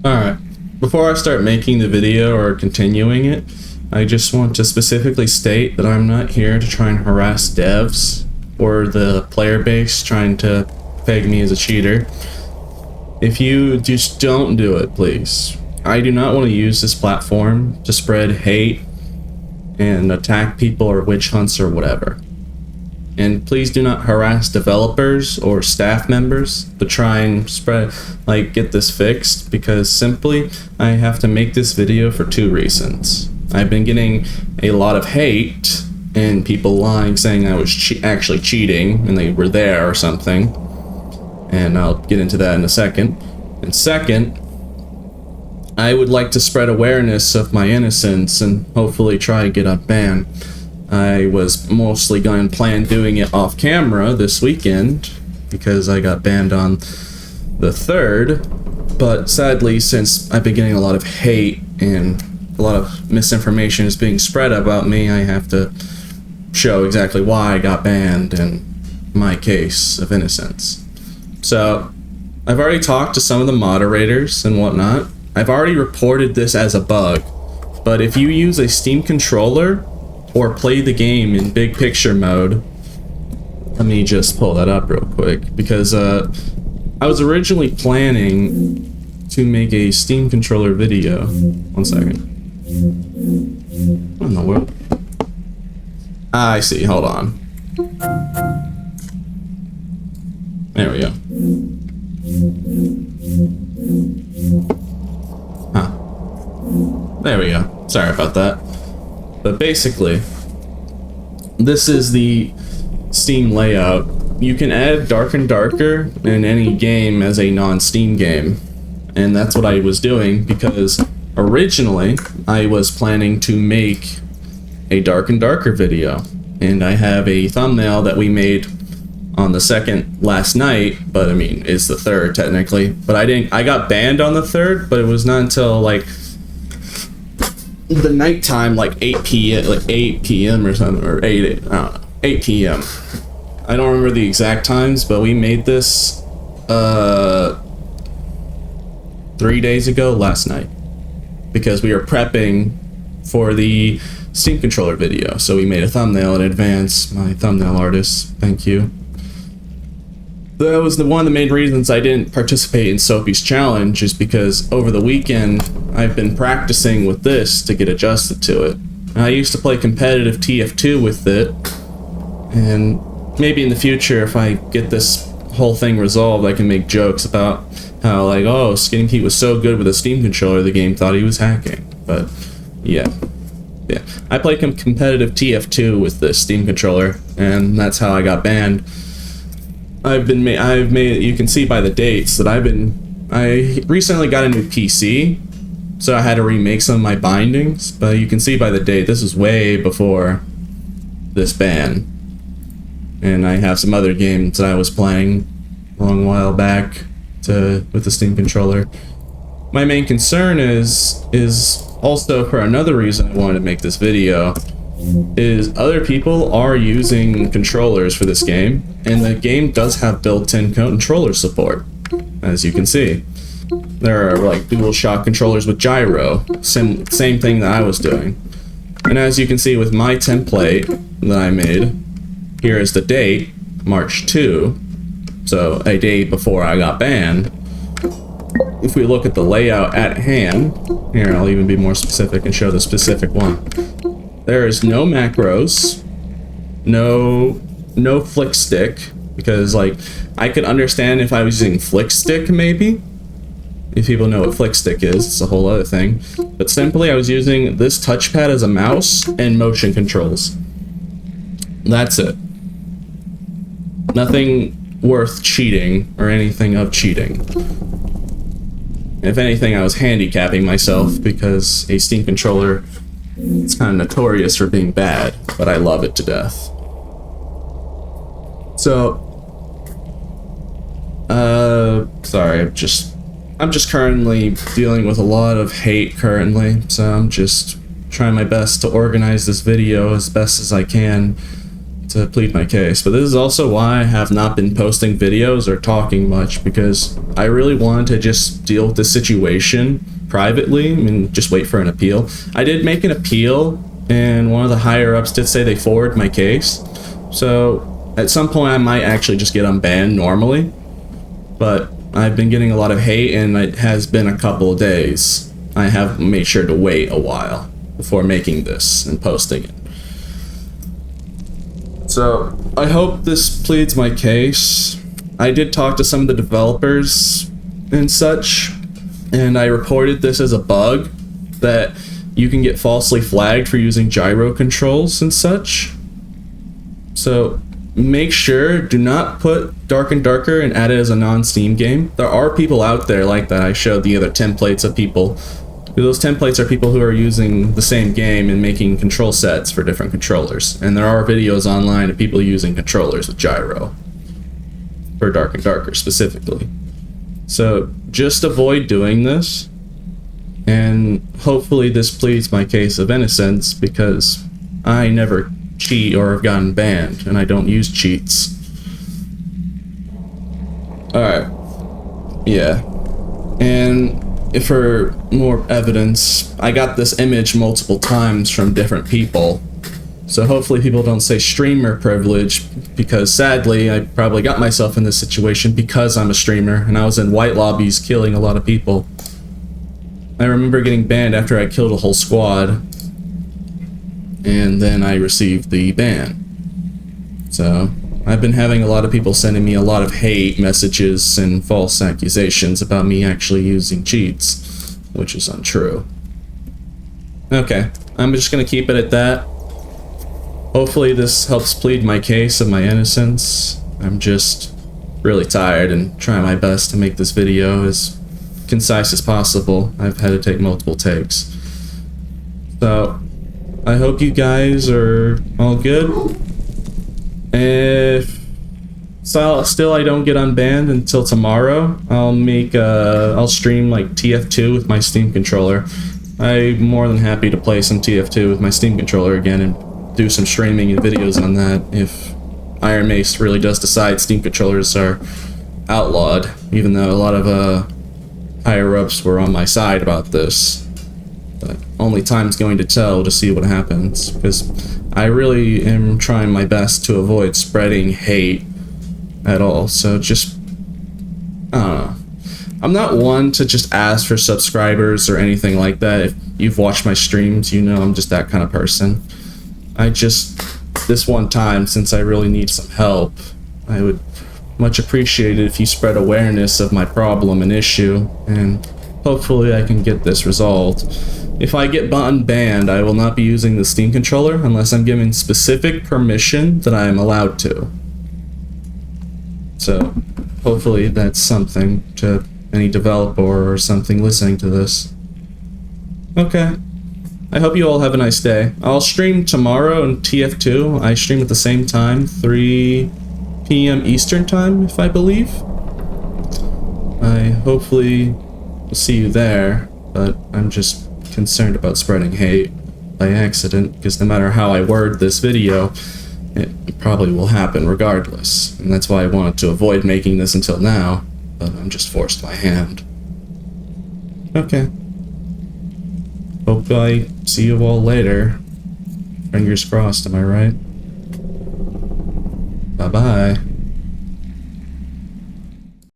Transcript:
Alright, before I start making the video or continuing it, I just want to specifically state that I'm not here to try and harass devs or the player base trying to peg me as a cheater. If you just don't do it, please. I do not want to use this platform to spread hate and attack people or witch hunts or whatever. And please do not harass developers or staff members to try and get this fixed, because simply I have to make this video for two reasons. I've been getting a lot of hate and people lying, saying I was actually cheating and they were there or something. And I'll get into that in a second. And second, I would like to spread awareness of my innocence and hopefully try to get unbanned. I was mostly going to plan doing it off camera this weekend because I got banned on the 3rd, but sadly, since I've been getting a lot of hate and a lot of misinformation is being spread about me, I have to show exactly why I got banned and my case of innocence. So, I've already talked to some of the moderators and whatnot. I've already reported this as a bug, but if you use a Steam controller or play the game in big picture mode, let me just pull that up real quick, because I was originally planning to make a Steam controller video. One second. What in the world? I see, hold on. There we go. Huh. There we go. Sorry about that. But basically, this is the Steam layout. You can add Dark and Darker in any game as a non-Steam game. And that's what I was doing, because originally I was planning to make a Dark and Darker video. And I have a thumbnail that we made on the 2nd last night, but I mean, it's the 3rd technically. But I got banned on the 3rd, but it was not until like the nighttime, like 8 p.m. or something, or 8 p.m. I don't remember the exact times, but we made this 3 days ago last night, because we were prepping for the Steam controller video. So we made a thumbnail in advance. My thumbnail artist, thank you. That was one of the main reasons I didn't participate in Soapy's challenge, is because over the weekend I've been practicing with this to get adjusted to it. I used to play competitive TF2 with it, and maybe in the future, if I get this whole thing resolved, I can make jokes about how, like, oh, Skinny Pete was so good with a Steam controller, the game thought he was hacking. But yeah, I play competitive TF2 with the Steam controller, and that's how I got banned. I've made, you can see by the dates that I recently got a new PC, so I had to remake some of my bindings, but you can see by the date, this is way before this ban. And I have some other games that I was playing a long while back with the Steam controller. My main concern is also, for another reason I wanted to make this video, is other people are using controllers for this game, and the game does have built-in controller support, as you can see. There are like DualShock controllers with gyro, same thing that I was doing. And as you can see with my template that I made, here is the date, March 2, so a day before I got banned. If we look at the layout at hand, here I'll even be more specific and show the specific one. There is no macros, no flick stick, because like I could understand if I was using flick stick maybe. If people know what flick stick is, it's a whole other thing. But simply I was using this touchpad as a mouse and motion controls. That's it. Nothing worth cheating or anything of cheating. If anything, I was handicapping myself because a Steam controller, it's kind of notorious for being bad, but I love it to death. So, sorry, I'm just currently dealing with a lot of hate currently, so I'm just trying my best to organize this video as best as I can to plead my case. But this is also why I have not been posting videos or talking much, because I really wanted to just deal with this situation privately and just wait for an appeal. I did make an appeal, and one of the higher ups did say they forwarded my case. So at some point I might actually just get unbanned normally. But I've been getting a lot of hate, and it has been a couple of days. I have made sure to wait a while before making this and posting it. So I hope this pleads my case. I did talk to some of the developers and such, and I reported this as a bug that you can get falsely flagged for using gyro controls and such. So make sure, do not put Dark and Darker and add it as a non-Steam game. There are people out there like that. I showed the other templates of people. Those templates are people who are using the same game and making control sets for different controllers. And there are videos online of people using controllers with gyro for Dark and Darker specifically. So just avoid doing this, and hopefully this pleads my case of innocence, because I never cheat or have gotten banned, and I don't use cheats. Alright. Yeah. And if for more evidence, I got this image multiple times from different people. So hopefully people don't say streamer privilege, because sadly I probably got myself in this situation because I'm a streamer and I was in white lobbies killing a lot of people. I remember getting banned after I killed a whole squad, and then I received the ban. So I've been having a lot of people sending me a lot of hate messages and false accusations about me actually using cheats, which is untrue. Okay, I'm just gonna keep it at that. Hopefully this helps plead my case of my innocence. I'm just really tired and trying my best to make this video as concise as possible. I've had to take multiple takes. So I hope you guys are all good. If still I don't get unbanned until tomorrow, I'll stream like TF2 with my Steam controller. I'm more than happy to play some TF2 with my Steam controller again and do some streaming and videos on that if Iron Mace really does decide Steam controllers are outlawed, even though a lot of higher ups were on my side about this. But only time's going to tell to see what happens, because I really am trying my best to avoid spreading hate at all. So just, I don't know. I'm not one to just ask for subscribers or anything like that. If you've watched my streams, you know I'm just that kind of person. I just, this one time, since I really need some help, I would much appreciate it if you spread awareness of my problem and issue, and hopefully I can get this resolved. If I get unbanned, I will not be using the Steam controller unless I'm given specific permission that I am allowed to. So hopefully that's something to any developer or something listening to this. Okay. I hope you all have a nice day. I'll stream tomorrow in TF2. I stream at the same time, 3 p.m. Eastern time, if I believe. I hopefully will see you there, but I'm just concerned about spreading hate by accident, because no matter how I word this video, it probably will happen regardless. And that's why I wanted to avoid making this until now, but I'm just forced my hand. Okay. Hope I see you all later. Fingers crossed, am I right? Bye-bye.